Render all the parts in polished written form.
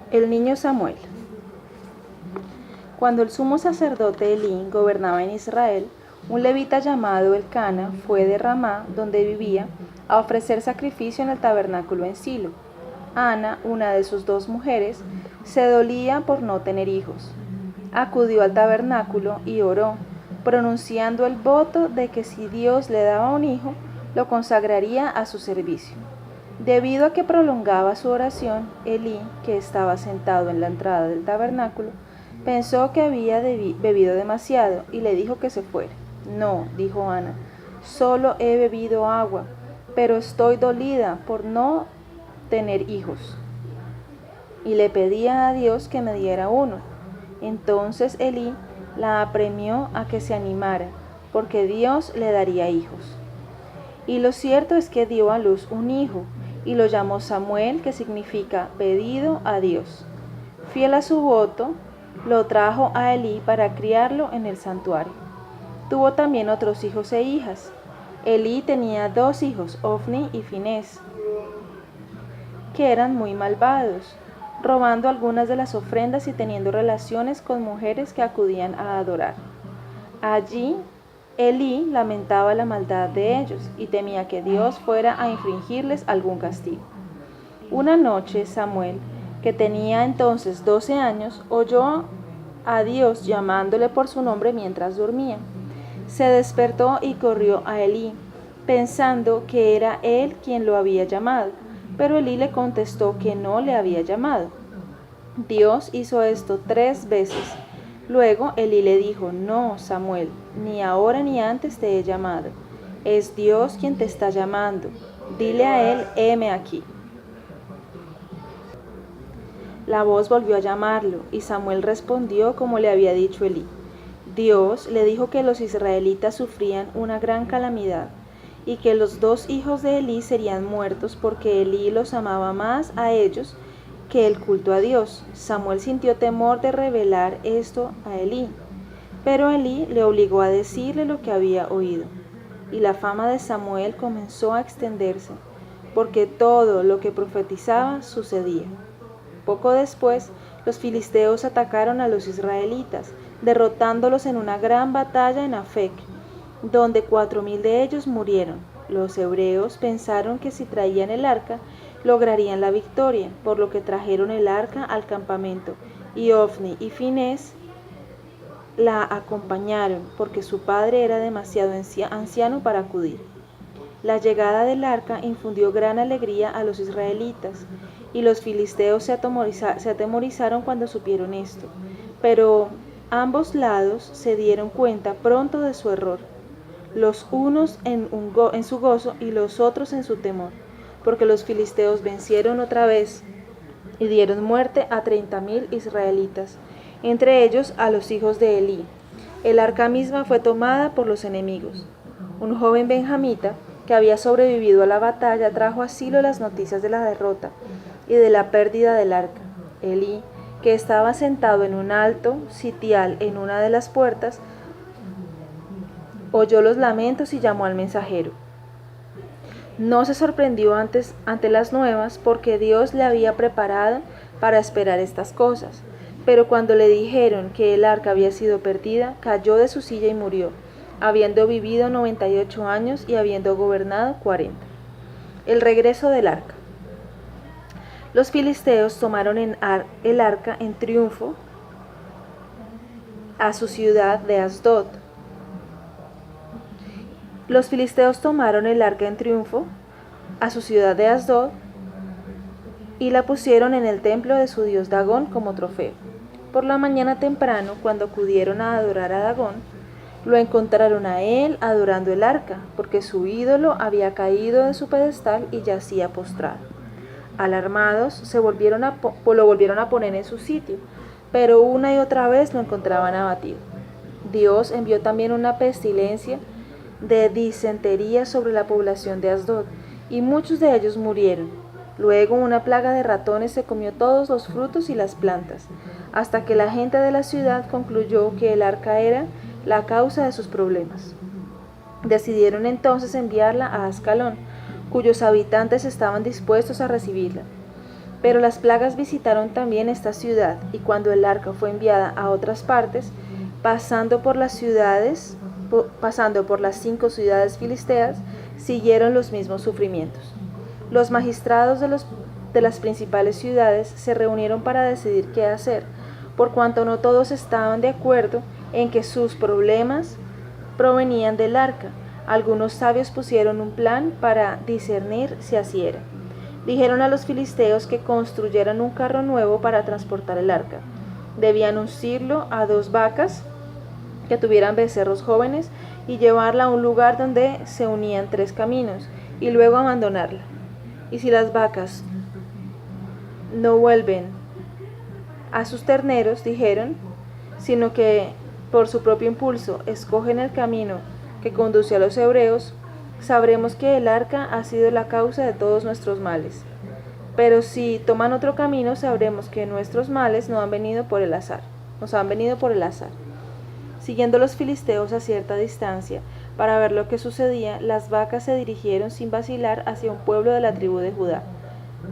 El niño Samuel. Cuando el sumo sacerdote Elí gobernaba en Israel, un levita llamado Elcana fue de Ramá, donde vivía, a ofrecer sacrificio en el tabernáculo en Silo. Ana, una de sus dos mujeres, se dolía por no tener hijos. Acudió al tabernáculo y oró, pronunciando el voto de que si Dios le daba un hijo, lo consagraría a su servicio. Debido a que prolongaba su oración, Elí, que estaba sentado en la entrada del tabernáculo, pensó que había bebido demasiado y le dijo que se fuera. No, dijo Ana, solo he bebido agua, pero estoy dolida por no tener hijos. Y le pedía a Dios que me diera uno. Entonces Elí la apremió a que se animara, porque Dios le daría hijos. Y lo cierto es que dio a luz un hijo, y lo llamó Samuel, que significa pedido a Dios. Fiel a su voto, lo trajo a Elí para criarlo en el santuario. Tuvo también otros hijos e hijas. Elí tenía dos hijos, Ofni y Finés, que eran muy malvados, robando algunas de las ofrendas y teniendo relaciones con mujeres que acudían a adorar. Allí Elí lamentaba la maldad de ellos y temía que Dios fuera a infligirles algún castigo. Una noche Samuel, que tenía entonces 12 años, oyó a Dios llamándole por su nombre mientras dormía. Se despertó y corrió a Elí, pensando que era él quien lo había llamado, pero Elí le contestó que no le había llamado. Dios hizo esto 3 veces. Luego Elí le dijo: No, Samuel, ni ahora ni antes te he llamado. Es Dios quien te está llamando. Dile a él: heme aquí. La voz volvió a llamarlo, y Samuel respondió como le había dicho Elí. Dios le dijo que los israelitas sufrían una gran calamidad, y que los 2 hijos de Elí serían muertos porque Elí los amaba más a ellos que el culto a Dios. Samuel sintió temor de revelar esto a Elí, pero Elí le obligó a decirle lo que había oído. Y la fama de Samuel comenzó a extenderse, porque todo lo que profetizaba sucedía. Poco después, los filisteos atacaron a los israelitas, derrotándolos en una gran batalla en Afec, donde 4,000 de ellos murieron. Los hebreos pensaron que si traían el arca, lograrían la victoria, por lo que trajeron el arca al campamento, y Ofni y Finés la acompañaron, porque su padre era demasiado anciano para acudir. La llegada del arca infundió gran alegría a los israelitas, y los filisteos se atemorizaron cuando supieron esto, pero ambos lados se dieron cuenta pronto de su error, los unos en su gozo y los otros en su temor, porque los filisteos vencieron otra vez y dieron muerte a 30,000 israelitas, entre ellos a los hijos de Elí. El arca misma fue tomada por los enemigos. Un joven benjamita que había sobrevivido a la batalla trajo a Silo las noticias de la derrota y de la pérdida del arca. Elí, que estaba sentado en un alto sitial en una de las puertas, oyó los lamentos y llamó al mensajero. No se sorprendió ante las nuevas, porque Dios le había preparado para esperar estas cosas. Pero cuando le dijeron que el arca había sido perdida, cayó de su silla y murió, habiendo vivido 98 años y habiendo gobernado 40. El regreso del arca. Los filisteos tomaron el arca en triunfo a su ciudad de Asdod. Los filisteos tomaron el arca en triunfo a su ciudad de Asdod y la pusieron en el templo de su dios Dagón como trofeo. Por la mañana temprano, cuando acudieron a adorar a Dagón, lo encontraron a él adorando el arca, porque su ídolo había caído de su pedestal y yacía postrado. Alarmados, lo volvieron a poner en su sitio, pero una y otra vez lo encontraban abatido. Dios envió también una pestilencia de disentería sobre la población de Asdod, y muchos de ellos murieron. Luego una plaga de ratones se comió todos los frutos y las plantas, hasta que la gente de la ciudad concluyó que el arca era la causa de sus problemas. Decidieron entonces enviarla a Ascalón, cuyos habitantes estaban dispuestos a recibirla. Pero las plagas visitaron también esta ciudad, y cuando el arca fue enviada a otras partes, pasando por las 5 ciudades filisteas, siguieron los mismos sufrimientos. Los magistrados de las principales ciudades se reunieron para decidir qué hacer, por cuanto no todos estaban de acuerdo en que sus problemas provenían del arca. Algunos sabios pusieron un plan para discernir si así era. Dijeron a los filisteos que construyeran un carro nuevo para transportar el arca. Debían uncirlo a 2 vacas que tuvieran becerros jóvenes y llevarla a un lugar donde se unían 3 caminos y luego abandonarla. Y si las vacas no vuelven a sus terneros, dijeron, sino que por su propio impulso escogen el camino que conduce a los hebreos, sabremos que el arca ha sido la causa de todos nuestros males. Pero si toman otro camino, sabremos que nuestros males nos han venido por el azar. Siguiendo los filisteos a cierta distancia, para ver lo que sucedía, las vacas se dirigieron sin vacilar hacia un pueblo de la tribu de Judá,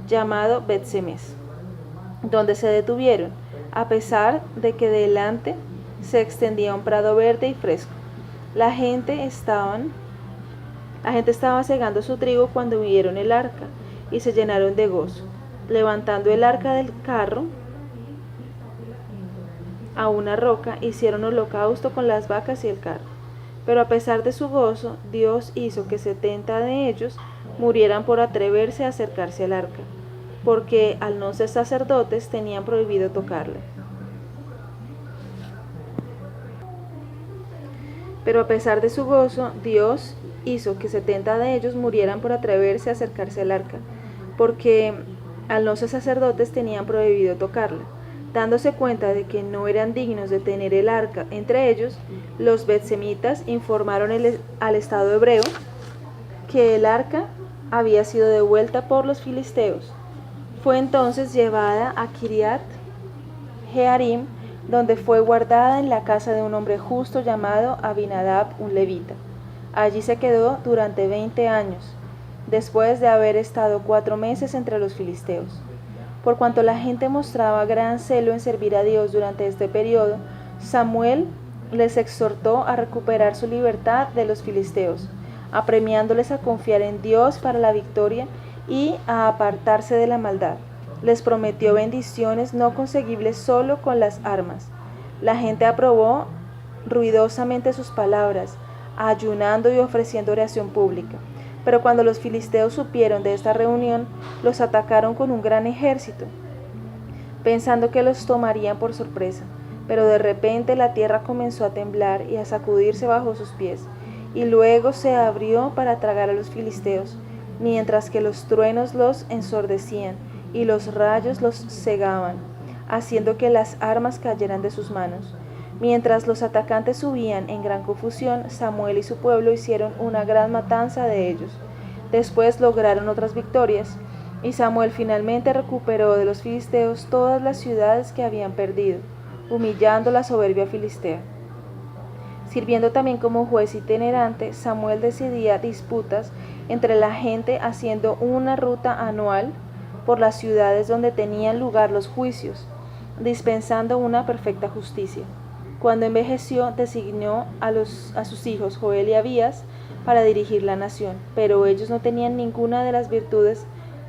llamado Bet-Semes, donde se detuvieron, a pesar de que delante se extendía un prado verde y fresco. La gente estaba segando su trigo cuando vieron el arca y se llenaron de gozo. Levantando el arca del carro a una roca, hicieron holocausto con las vacas y el carro. Pero a pesar de su gozo, Dios hizo que 70 de ellos murieran por atreverse a acercarse al arca, porque al no ser sacerdotes tenían prohibido tocarla. Pero a pesar de su gozo, Dios hizo que 70 de ellos murieran por atreverse a acercarse al arca, porque al no ser sacerdotes tenían prohibido tocarla. Dándose cuenta de que no eran dignos de tener el arca entre ellos, los betsemitas informaron al Estado hebreo que el arca había sido devuelta por los filisteos. Fue entonces llevada a Kiriat Jearim, donde fue guardada en la casa de un hombre justo llamado Abinadab, un levita. Allí se quedó durante 20 años, después de haber estado 4 meses entre los filisteos. Por cuanto la gente mostraba gran celo en servir a Dios durante este periodo, Samuel les exhortó a recuperar su libertad de los filisteos, apremiándoles a confiar en Dios para la victoria y a apartarse de la maldad. Les prometió bendiciones no conseguibles solo con las armas. La gente aprobó ruidosamente sus palabras, ayunando y ofreciendo oración pública. Pero cuando los filisteos supieron de esta reunión, los atacaron con un gran ejército, pensando que los tomarían por sorpresa. Pero de repente la tierra comenzó a temblar y a sacudirse bajo sus pies, y luego se abrió para tragar a los filisteos, mientras que los truenos los ensordecían y los rayos los cegaban, haciendo que las armas cayeran de sus manos. Mientras los atacantes subían en gran confusión, Samuel y su pueblo hicieron una gran matanza de ellos. Después lograron otras victorias, y Samuel finalmente recuperó de los filisteos todas las ciudades que habían perdido, humillando la soberbia filistea. Sirviendo también como juez itinerante, Samuel decidía disputas entre la gente, haciendo una ruta anual por las ciudades donde tenían lugar los juicios, dispensando una perfecta justicia. Cuando envejeció, designó a sus hijos Joel y Abías para dirigir la nación, pero ellos no tenían ninguna de las virtudes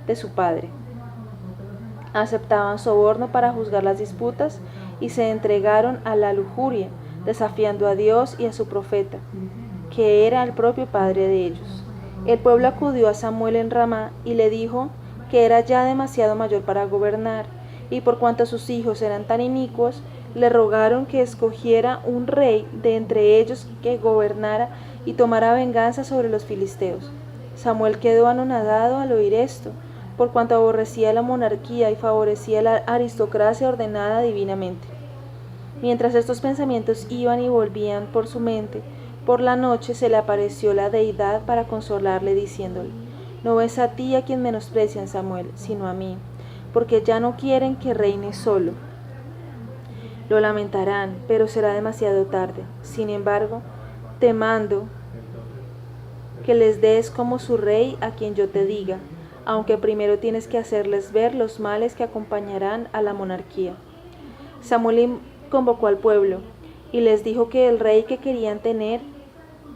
de su padre. Aceptaban soborno para juzgar las disputas y se entregaron a la lujuria, desafiando a Dios y a su profeta, que era el propio padre de ellos. El pueblo acudió a Samuel en Ramá y le dijo que era ya demasiado mayor para gobernar, y por cuanto sus hijos eran tan inicuos, le rogaron que escogiera un rey de entre ellos que gobernara y tomara venganza sobre los filisteos. Samuel quedó anonadado al oír esto, por cuanto aborrecía la monarquía y favorecía la aristocracia ordenada divinamente. Mientras estos pensamientos iban y volvían por su mente, por la noche se le apareció la deidad para consolarle, diciéndole: «No es a ti a quien menosprecian, Samuel, sino a mí, porque ya no quieren que reine solo. Lo lamentarán, pero será demasiado tarde. Sin embargo, te mando que les des como su rey a quien yo te diga. aunque primero tienes que hacerles ver los males que acompañarán a la monarquía. Samuel convocó al pueblo y les dijo que el rey que querían tener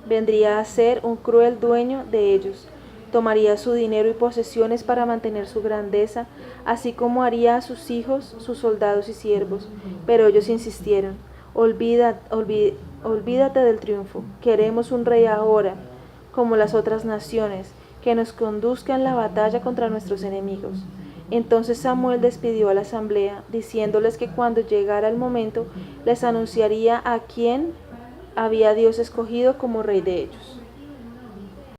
vendría a ser un cruel dueño de ellos. Tomaría su dinero y posesiones para mantener su grandeza, así como haría a sus hijos, sus soldados y siervos. Pero ellos insistieron: olvídate del triunfo. Queremos un rey ahora, como las otras naciones, que nos conduzca en la batalla contra nuestros enemigos. Entonces Samuel despidió a la asamblea, diciéndoles que cuando llegara el momento les anunciaría a quién había Dios escogido como rey de ellos.